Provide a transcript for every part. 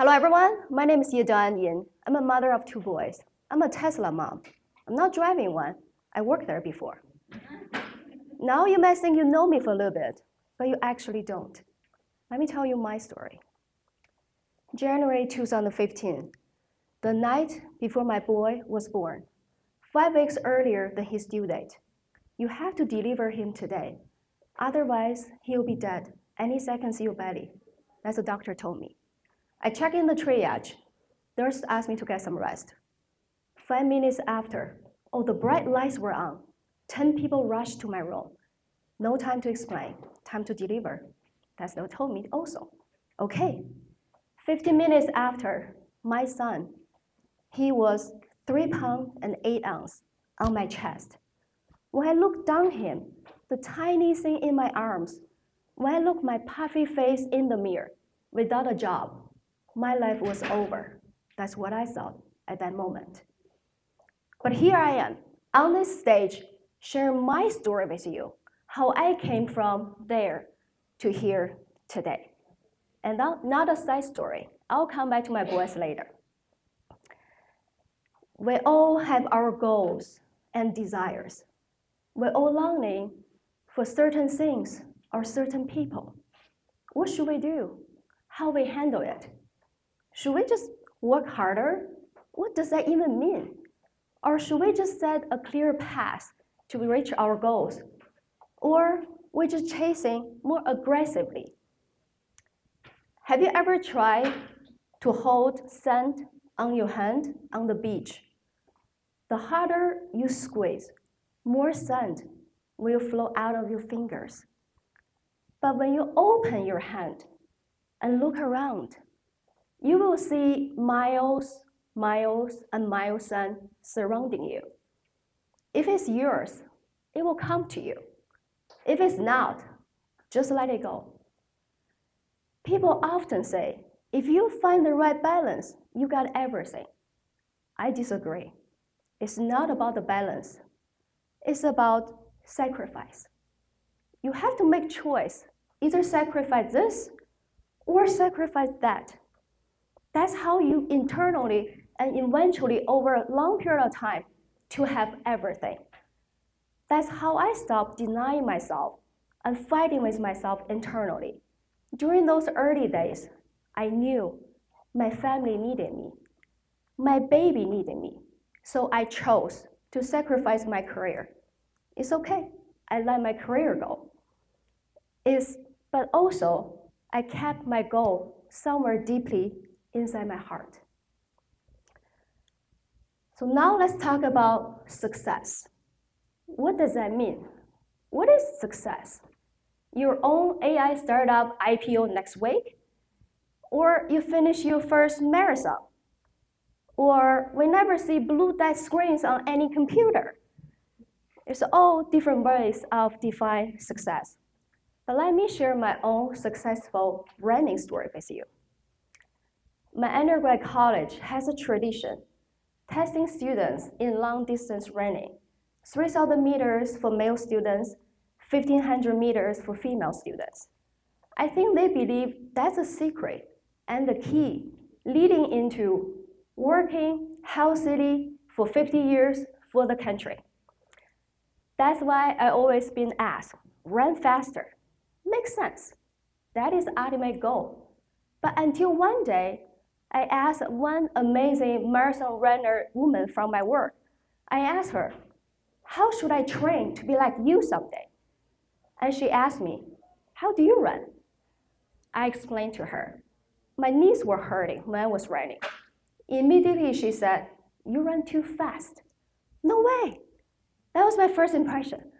Hello everyone, my name is Yedan Yin. I'm a mother of 2 boys. I'm a Tesla mom. I'm not driving one. I worked there before. Now you may think you know me for a little bit, but you actually don't. Let me tell you my story. January 2015, the night before my boy was born, 5 weeks earlier than his due date. You have to deliver him today. Otherwise, he'll be dead any second see your belly. That's what the doctor told me. I check in the triage. Nurse asked me to get some rest. 5 minutes after, all the bright lights were on. 10 people rushed to my room. No time to explain, time to deliver. That's what they told me also. Okay. 15 minutes after, my son, he was 3 pounds and 8 ounces on my chest. When I looked down him, the tiny thing in my arms, when I looked my puffy face in the mirror, without a job, my life was over. That's what I thought at that moment. But here I am, on this stage, sharing my story with you, how I came from there to here today. And not a side story. I'll come back to my boys later. We all have our goals and desires. We're all longing for certain things or certain people. What should we do? How we handle it? Should we just work harder? What does that even mean? Or should we just set a clear path to reach our goals? Or we're just chasing more aggressively? Have you ever tried to hold sand on your hand on the beach? The harder you squeeze, more sand will flow out of your fingers. But when you open your hand and look around, you will see miles, miles, and miles of sand surrounding you. If it's yours, it will come to you. If it's not, just let it go. People often say, if you find the right balance, you got everything. I disagree. It's not about the balance. It's about sacrifice. You have to make choice. Either sacrifice this or sacrifice that. That's how you internally and eventually over a long period of time to have everything. That's how I stopped denying myself and fighting with myself internally. During those early days, I knew my family needed me. My baby needed me. So I chose to sacrifice my career. It's okay. I let my career go. But also, I kept my goal somewhere deeply inside my heart. So now let's talk about success. What does that mean? What is success? Your own AI startup IPO next week? Or you finish your first marathon? Or we never see blue dot screens on any computer? It's all different ways of defining success. But let me share my own successful running story with you. My undergrad college has a tradition, testing students in long-distance running, 3,000 meters for male students, 1,500 meters for female students. I think they believe that's a secret and the key leading into working healthily for 50 years for the country. That's why I always been asked, run faster. Makes sense. That is the ultimate goal. But until one day, I asked one amazing marathon runner woman from my work. I asked her, how should I train to be like you someday? And she asked me, how do you run? I explained to her. My knees were hurting when I was running. Immediately she said, you run too fast. No way. That was my first impression.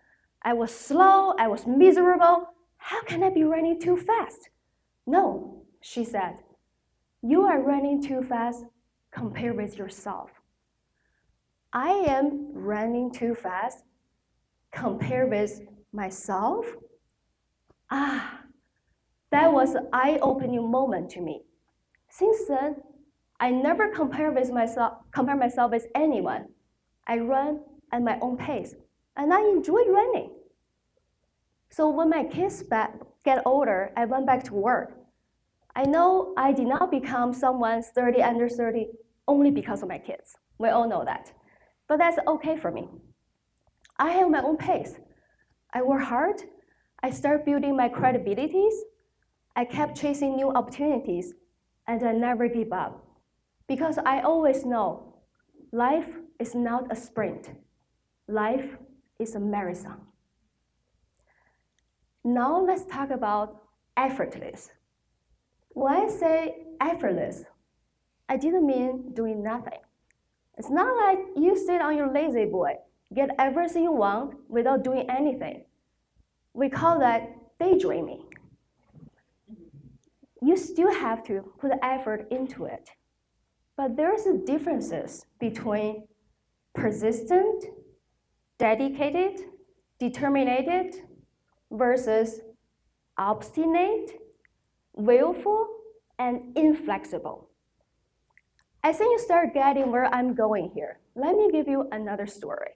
I was slow, I was miserable. How can I be running too fast? No, she said. You are running too fast compared with yourself. I am running too fast compared with myself? That was an eye-opening moment to me. Since then, I never compare myself with anyone. I run at my own pace, and I enjoy running. So when my kids get older, I went back to work. I know I did not become someone 30 under 30 only because of my kids. We all know that. But that's okay for me. I have my own pace. I work hard. I start building my credibilities. I kept chasing new opportunities, and I never give up. Because I always know life is not a sprint. Life is a marathon. Now let's talk about effortless. When I say effortless, I didn't mean doing nothing. It's not like you sit on your lazy boy, get everything you want without doing anything. We call that daydreaming. You still have to put effort into it. But there's a differences between persistent, dedicated, determined versus obstinate, willful, and inflexible. I think you start getting where I'm going here. Let me give you another story.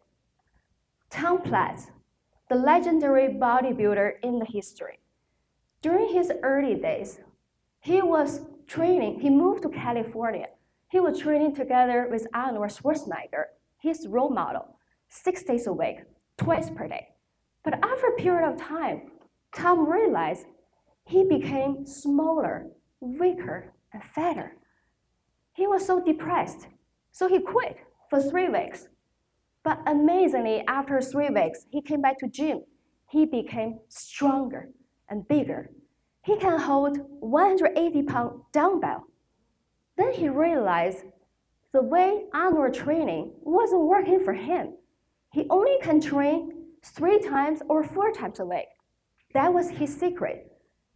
Tom Platz, the legendary bodybuilder in the history. During his early days, he moved to California. He was training together with Arnold Schwarzenegger, his role model, 6 days a week, twice per day. But after a period of time, Tom realized he became smaller, weaker, and fatter. He was so depressed, so he quit for 3 weeks. But amazingly, after 3 weeks, he came back to gym. He became stronger and bigger. He can hold 180-pound dumbbell. Then he realized the way Arnold training wasn't working for him. He only can train 3 times or 4 times a week. That was his secret.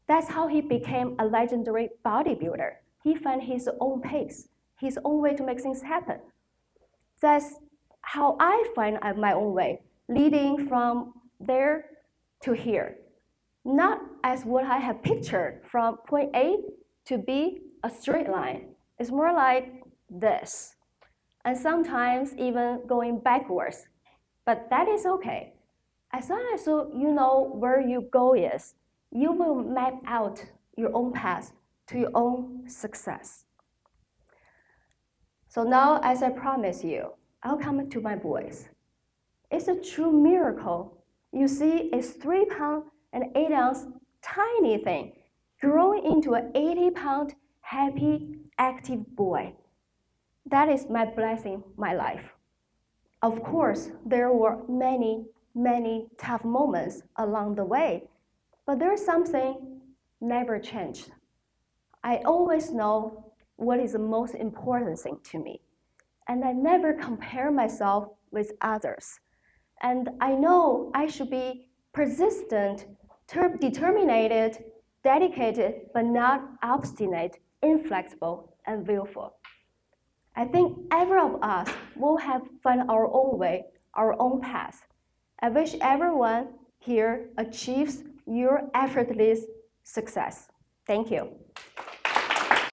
That's how he became a legendary bodybuilder. He found his own pace, his own way to make things happen. That's how I find my own way, leading from there to here. Not as what I have pictured from point A to B, a straight line. It's more like this. And sometimes even going backwards. But that is okay. As long as you know where your goal is, you will map out your own path to your own success. So now, as I promised you, I'll come to my boys. It's a true miracle. You see a 3-pound and 8-ounce tiny thing growing into an 80-pound happy, active boy. That is my blessing, my life. Of course, there were many, many tough moments along the way, but there's something never changed. I always know what is the most important thing to me, and I never compare myself with others. And I know I should be persistent, determined, dedicated, but not obstinate, inflexible, and willful. I think every of us will have found our own way, our own path. I wish everyone here achieves your effortless success. Thank you.